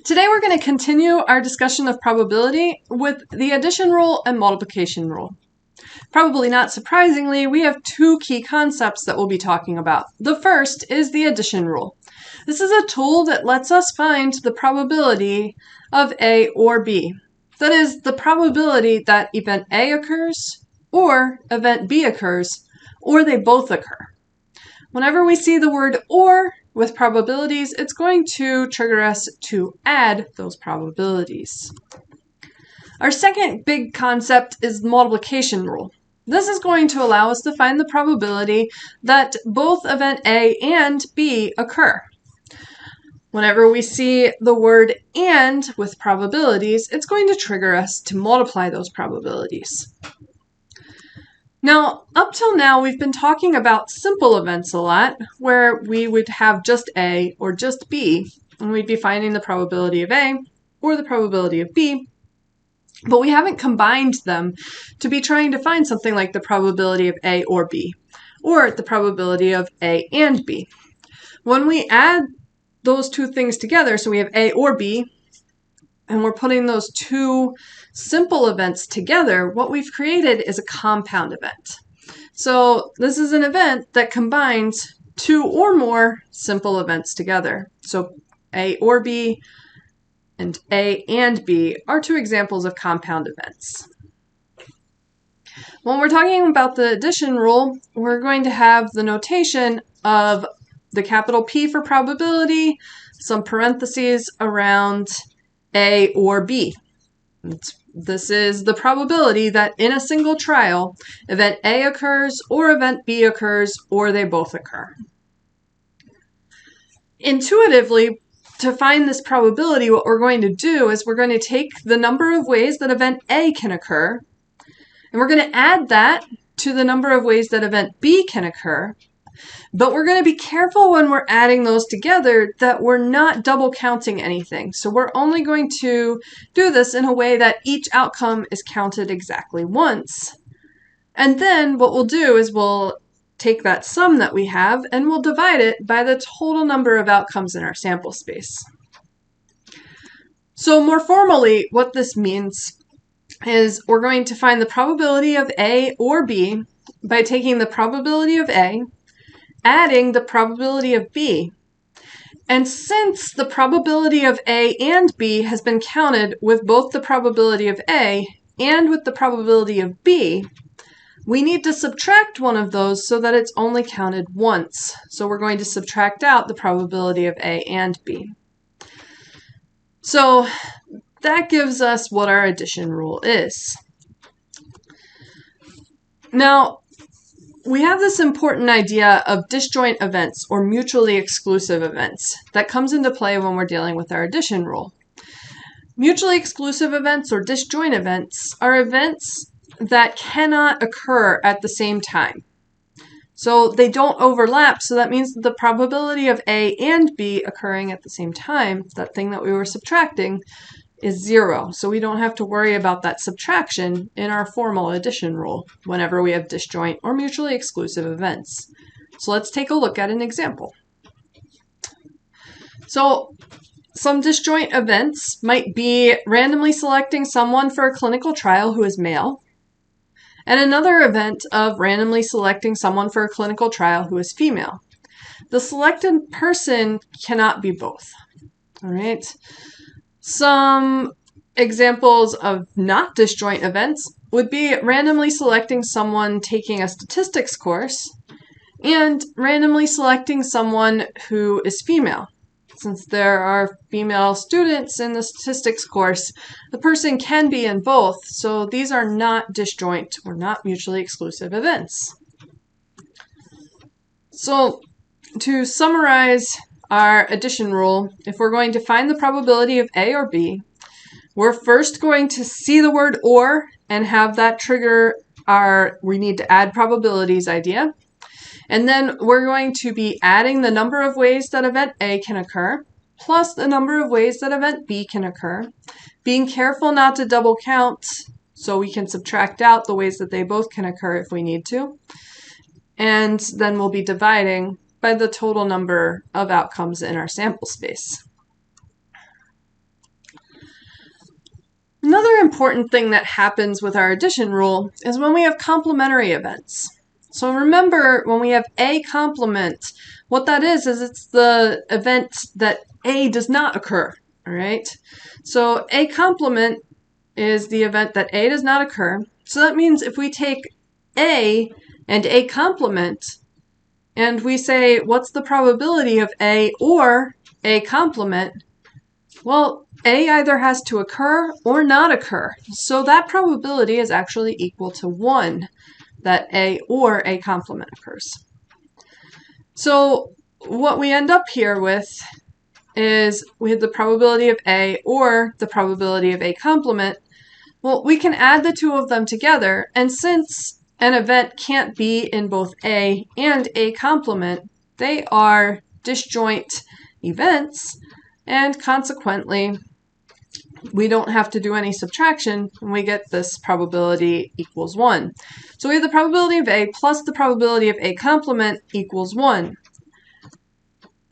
Today we're going to continue our discussion of probability with the addition rule and multiplication rule. Probably not surprisingly, we have two key concepts that we'll be talking about. The first is the addition rule. This is a tool that lets us find the probability of A or B. That is, the probability that event A occurs or event B occurs, or they both occur. Whenever we see the word or with probabilities, it's going to trigger us to add those probabilities. Our second big concept is the multiplication rule. This is going to allow us to find the probability that both event A and B occur. Whenever we see the word and with probabilities, it's going to trigger us to multiply those probabilities. Now, up till now, we've been talking about simple events a lot, where we would have just A or just B, and we'd be finding the probability of A or the probability of B, but we haven't combined them to be trying to find something like the probability of A or B, or the probability of A and B. When we add those two things together, so we have A or B, and we're putting those two simple events together, what we've created is a compound event. So this is an event that combines two or more simple events together. So A or B and A and B are two examples of compound events. When we're talking about the addition rule, we're going to have the notation of the capital P for probability, some parentheses around A or B. This is the probability that in a single trial, event A occurs or event B occurs or they both occur. Intuitively, to find this probability, what we're going to do is we're going to take the number of ways that event A can occur, and we're going to add that to the number of ways that event B can occur. But we're going to be careful when we're adding those together that we're not double counting anything. So we're only going to do this in a way that each outcome is counted exactly once. And then what we'll do is we'll take that sum that we have and we'll divide it by the total number of outcomes in our sample space. So more formally, what this means is we're going to find the probability of A or B by taking the probability of A, adding the probability of B. And since the probability of A and B has been counted with both the probability of A and with the probability of B, we need to subtract one of those so that it's only counted once. So we're going to subtract out the probability of A and B. So that gives us what our addition rule is. Now, we have this important idea of disjoint events or mutually exclusive events that comes into play when we're dealing with our addition rule. Mutually exclusive events or disjoint events are events that cannot occur at the same time. So they don't overlap, so that means that the probability of A and B occurring at the same time, that thing that we were subtracting, is 0. So we don't have to worry about that subtraction in our formal addition rule whenever we have disjoint or mutually exclusive events. So let's take a look at an example. So some disjoint events might be randomly selecting someone for a clinical trial who is male, and another event of randomly selecting someone for a clinical trial who is female. The selected person cannot be both. All right. Some examples of not disjoint events would be randomly selecting someone taking a statistics course and randomly selecting someone who is female. Since there are female students in the statistics course, the person can be in both, so these are not disjoint or not mutually exclusive events. So to summarize our addition rule, if we're going to find the probability of A or B, we're first going to see the word or and have that trigger our we need to add probabilities idea. And then we're going to be adding the number of ways that event A can occur, plus the number of ways that event B can occur, being careful not to double count so we can subtract out the ways that they both can occur if we need to. And then we'll be dividing by the total number of outcomes in our sample space. important thing that happens with our addition rule is when we have complementary events. So remember, when we have A complement, what that is it's the event that A does not occur, all right? So A complement is the event that A does not occur. So that means if we take A and A complement, and we say, what's the probability of A or A complement? Well, A either has to occur or not occur. So that probability is actually equal to 1, that A or A complement occurs. So what we end up here with is we have the probability of A or the probability of A complement. Well, we can add the two of them together, and since an event can't be in both A and A complement, they are disjoint events, and consequently, we don't have to do any subtraction, and we get this probability equals 1. So we have the probability of A plus the probability of A complement equals 1.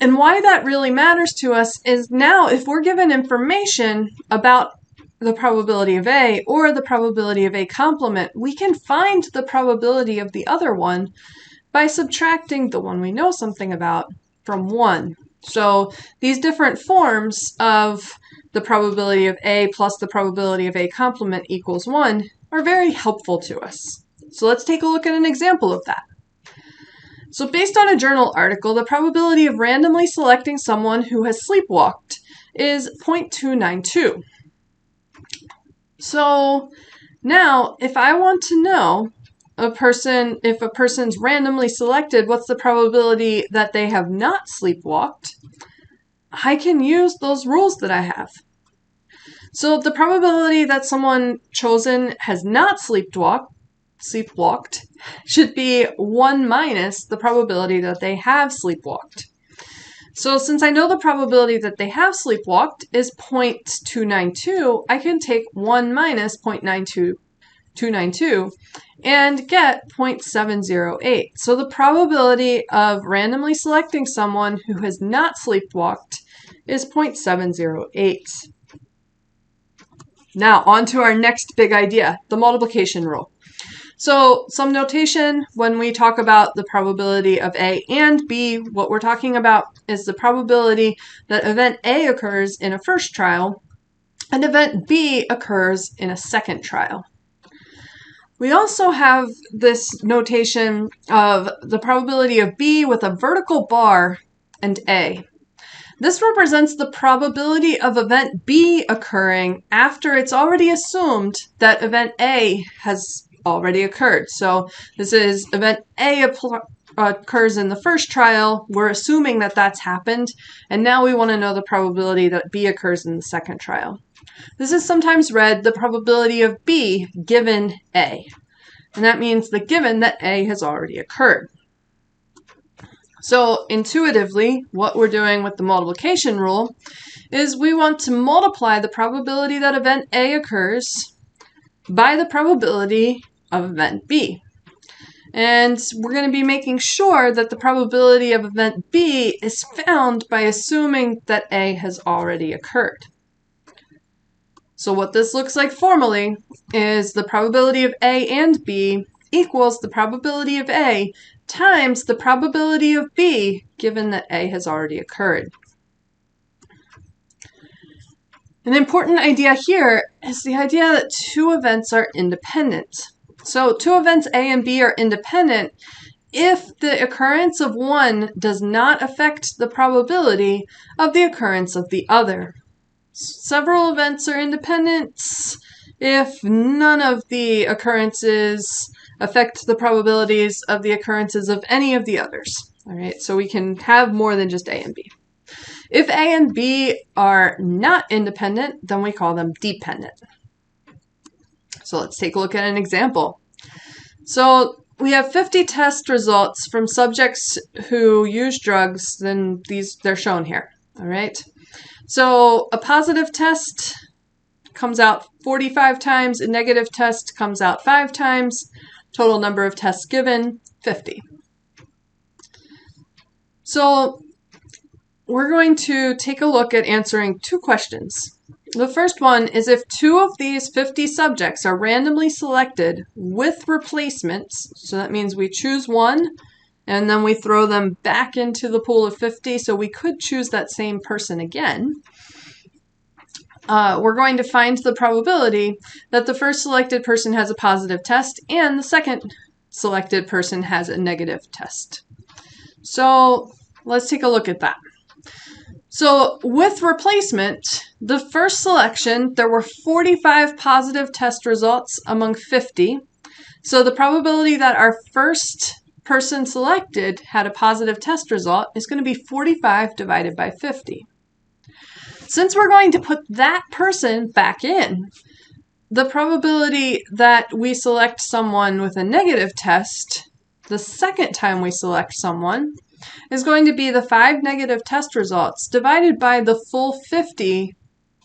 And why that really matters to us is now if we're given information about the probability of A or the probability of A complement, we can find the probability of the other one by subtracting the one we know something about from 1. So these different forms of the probability of A plus the probability of A complement equals 1 are very helpful to us. So let's take a look at an example of that. So based on a journal article, the probability of randomly selecting someone who has sleepwalked is 0.292. So now, if I want to know if a person's randomly selected, what's the probability that they have not sleepwalked, I can use those rules that I have. So the probability that someone chosen has not sleepwalked should be 1 minus the probability that they have sleepwalked. So since I know the probability that they have sleepwalked is 0.292, I can take 1 minus 0.292 and get 0.708. So the probability of randomly selecting someone who has not sleepwalked is 0.708. Now, on to our next big idea, the multiplication rule. So some notation when we talk about the probability of A and B, what we're talking about is the probability that event A occurs in a first trial and event B occurs in a second trial. We also have this notation of the probability of B with a vertical bar and A. This represents the probability of event B occurring after it's already assumed that event A has already occurred. So this is event A occurs in the first trial. We're assuming that that's happened. And now we want to know the probability that B occurs in the second trial. This is sometimes read the probability of B given A. And that means the given that A has already occurred. So intuitively, what we're doing with the multiplication rule is we want to multiply the probability that event A occurs by the probability of event B. And we're going to be making sure that the probability of event B is found by assuming that A has already occurred. So what this looks like formally is the probability of A and B equals the probability of A times the probability of B given that A has already occurred. An important idea here is the idea that two events are independent. So two events A and B are independent if the occurrence of one does not affect the probability of the occurrence of the other. Several events are independent if none of the occurrences affect the probabilities of the occurrences of any of the others. All right, so we can have more than just A and B. If A and B are not independent, then we call them dependent. So let's take a look at an example. So we have 50 test results from subjects who use drugs, then they're shown here. All right. So a positive test comes out 45 times, a negative test comes out 5 times, total number of tests given, 50. So we're going to take a look at answering two questions. The first one is if 2 of these 50 subjects are randomly selected with replacements, so that means we choose one and then we throw them back into the pool of 50, so we could choose that same person again. We're going to find the probability that the first selected person has a positive test and the second selected person has a negative test. So let's take a look at that. So with replacement, the first selection, there were 45 positive test results among 50. So the probability that our first person selected had a positive test result is going to be 45 divided by 50. Since we're going to put that person back in, the probability that we select someone with a negative test the second time we select someone is going to be the 5 negative test results divided by the full 50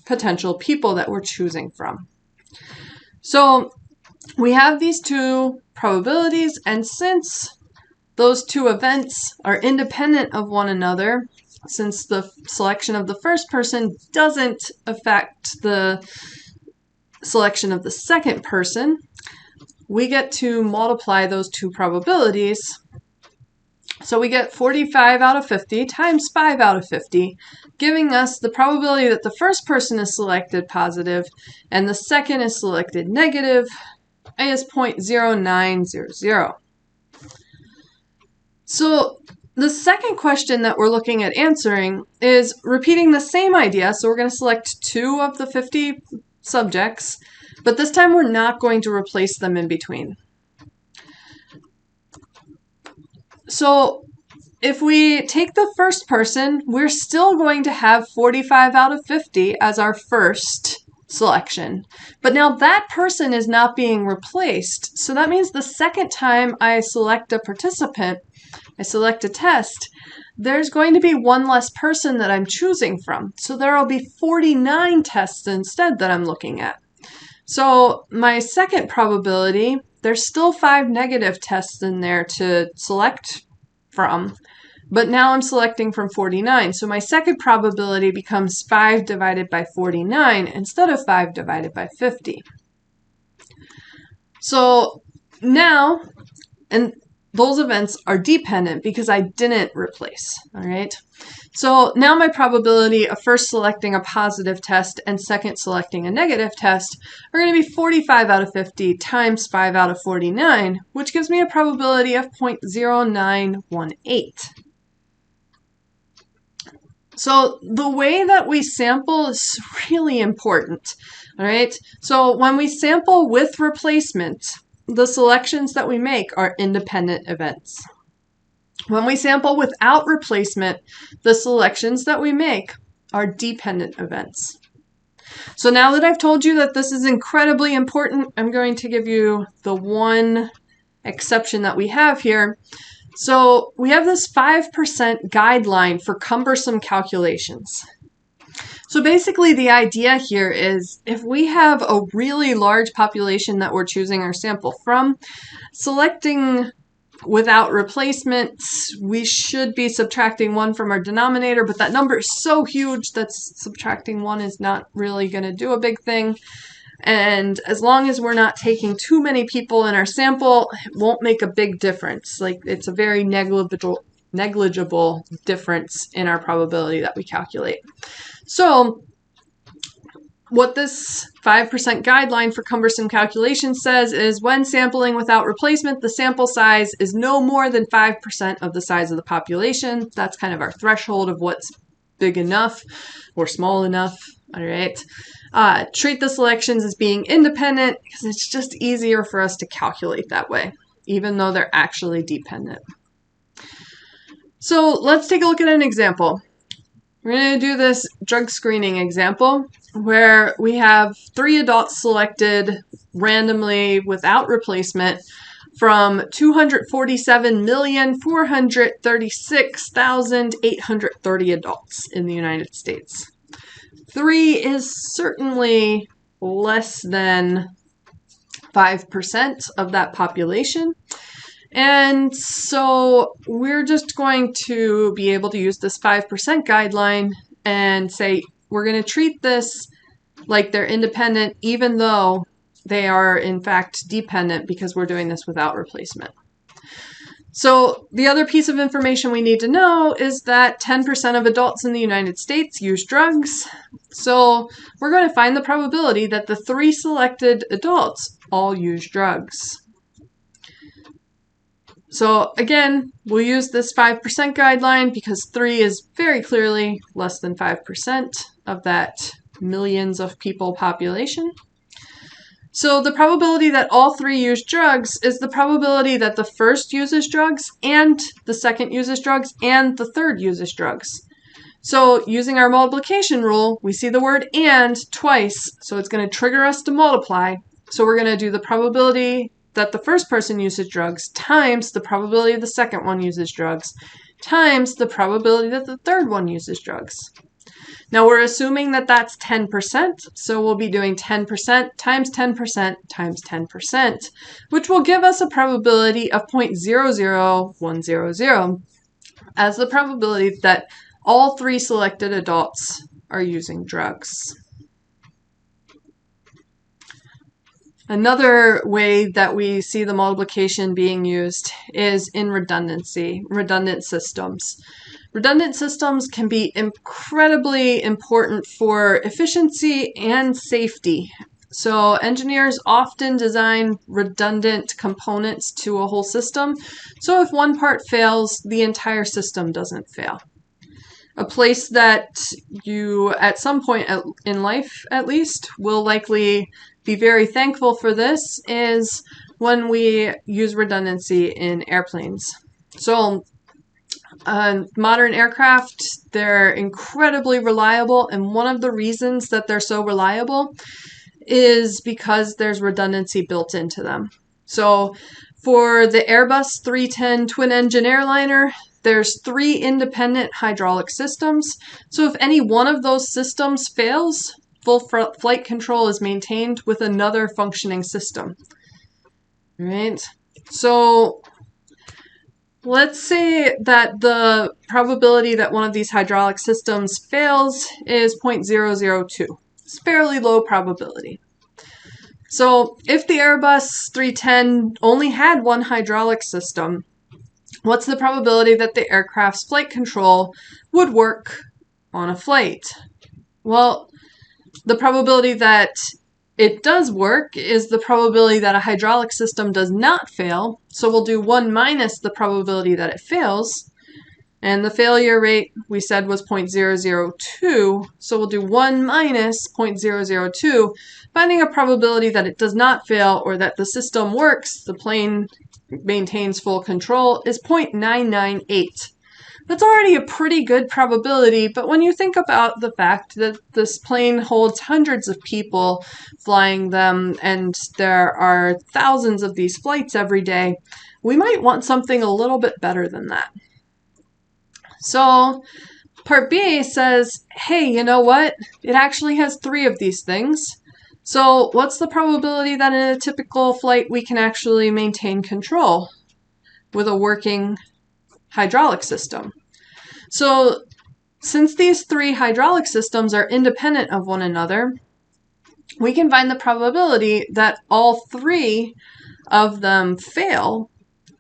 potential people that we're choosing from. So we have these two probabilities, and since those two events are independent of one another, since the selection of the first person doesn't affect the selection of the second person, we get to multiply those two probabilities. So we get 45 out of 50 times 5 out of 50, giving us the probability that the first person is selected positive and the second is selected negative is 0.0900. So the second question that we're looking at answering is repeating the same idea. So we're going to select 2 of the 50 subjects, but this time we're not going to replace them in between. So if we take the first person, we're still going to have 45 out of 50 as our first selection. But now that person is not being replaced. So that means the second time I select a participant, I select a test, there's going to be one less person that I'm choosing from. So there will be 49 tests instead that I'm looking at. So my second probability, there's still 5 negative tests in there to select from, but now I'm selecting from 49. So my second probability becomes 5 divided by 49 instead of 5 divided by 50. So now, and those events are dependent because I didn't replace, all right? So now my probability of first selecting a positive test and second selecting a negative test are going to be 45 out of 50 times 5 out of 49, which gives me a probability of 0.0918. So the way that we sample is really important, all right? So when we sample with replacement, the selections that we make are independent events. When we sample without replacement, the selections that we make are dependent events. So now that I've told you that this is incredibly important, I'm going to give you the one exception that we have here. So we have this 5% guideline for cumbersome calculations. So basically the idea here is if we have a really large population that we're choosing our sample from, selecting without replacements, we should be subtracting 1 from our denominator, but that number is so huge that subtracting 1 is not really going to do a big thing. And as long as we're not taking too many people in our sample, it won't make a big difference. Like, it's a very negligible difference in our probability that we calculate. So what this 5% guideline for cumbersome calculations says is when sampling without replacement, the sample size is no more than 5% of the size of the population. That's kind of our threshold of what's big enough or small enough, all right? Treat the selections as being independent because it's just easier for us to calculate that way, even though they're actually dependent. So let's take a look at an example. We're going to do this drug screening example where we have 3 adults selected randomly without replacement from 247,436,830 adults in the United States. 3 is certainly less than 5% of that population. And so we're just going to be able to use this 5% guideline and say we're going to treat this like they're independent even though they are in fact dependent because we're doing this without replacement. So the other piece of information we need to know is that 10% of adults in the United States use drugs. So we're going to find the probability that the 3 selected adults all use drugs. So again, we'll use this 5% guideline because 3 is very clearly less than 5% of that millions of people population. So the probability that all 3 use drugs is the probability that the first uses drugs and the second uses drugs and the third uses drugs. So using our multiplication rule, we see the word and twice, so it's going to trigger us to multiply. So we're going to do the probability that the first person uses drugs times the probability the second one uses drugs times the probability that the third one uses drugs. Now we're assuming that that's 10%, so we'll be doing 10% times 10% times 10%, which will give us a probability of 0.00100 as the probability that all 3 selected adults are using drugs. Another way that we see the multiplication being used is in redundancy, redundant systems. Redundant systems can be incredibly important for efficiency and safety. So engineers often design redundant components to a whole system. So if one part fails, the entire system doesn't fail. A place that you, at some point in life at least, will likely be very thankful for this is when we use redundancy in airplanes. So modern aircraft, they're incredibly reliable, and one of the reasons that they're so reliable is because there's redundancy built into them. So for the Airbus 310 twin-engine airliner, there's 3 independent hydraulic systems. So if any one of those systems fails, full flight control is maintained with another functioning system. All right? So let's say that the probability that one of these hydraulic systems fails is 0.002. It's fairly low probability. So if the Airbus 310 only had one hydraulic system, what's the probability that the aircraft's flight control would work on a flight? Well, the probability that it does work is the probability that a hydraulic system does not fail. So we'll do 1 minus the probability that it fails. And the failure rate we said was 0.002. So we'll do 1 minus 0.002, finding a probability that it does not fail or that the system works, the plane maintains full control, is 0.998. That's already a pretty good probability, but when you think about the fact that this plane holds hundreds of people flying them and there are thousands of these flights every day, we might want something a little bit better than that. So part B says, hey, you know what? It actually has 3 of these things. So what's the probability that in a typical flight we can actually maintain control with a working hydraulic system? So since these 3 hydraulic systems are independent of one another, we can find the probability that all 3 of them fail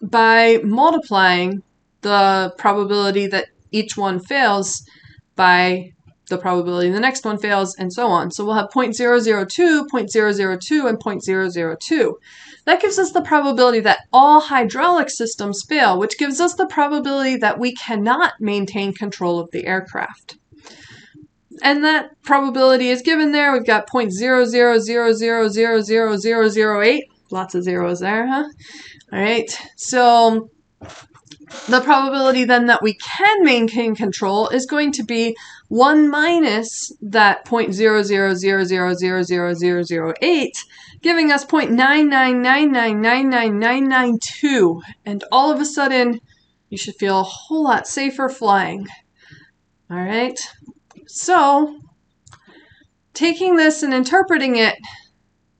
by multiplying the probability that each one fails by the probability the next one fails, and so on. So we'll have 0.002, 0.002, and 0.002. That gives us the probability that all hydraulic systems fail, which gives us the probability that we cannot maintain control of the aircraft. And that probability is given there. We've got 0.000000008. Lots of zeros there, huh? All right. So the probability then that we can maintain control is going to be 1 minus that 0.000000008, giving us 0.999999992. And all of a sudden, you should feel a whole lot safer flying. All right. So taking this and interpreting it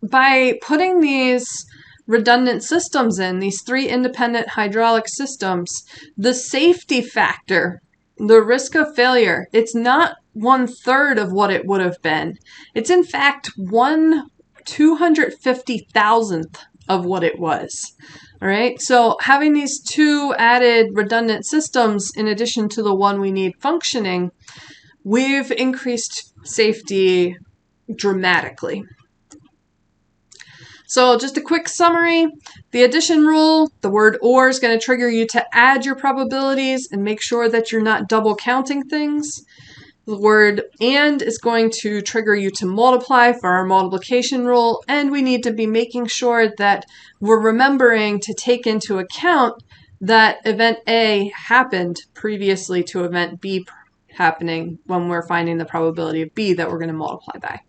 by putting these redundant systems in, these 3 independent hydraulic systems, the safety factor, the risk of failure, it's not 1/3 of what it would have been. It's in fact 1/250,000th of what it was. All right, so having these two added redundant systems in addition to the one we need functioning, we've increased safety dramatically. So just a quick summary, the addition rule, the word or is going to trigger you to add your probabilities and make sure that you're not double counting things. The word and is going to trigger you to multiply for our multiplication rule, and we need to be making sure that we're remembering to take into account that event A happened previously to event B happening when we're finding the probability of B that we're going to multiply by.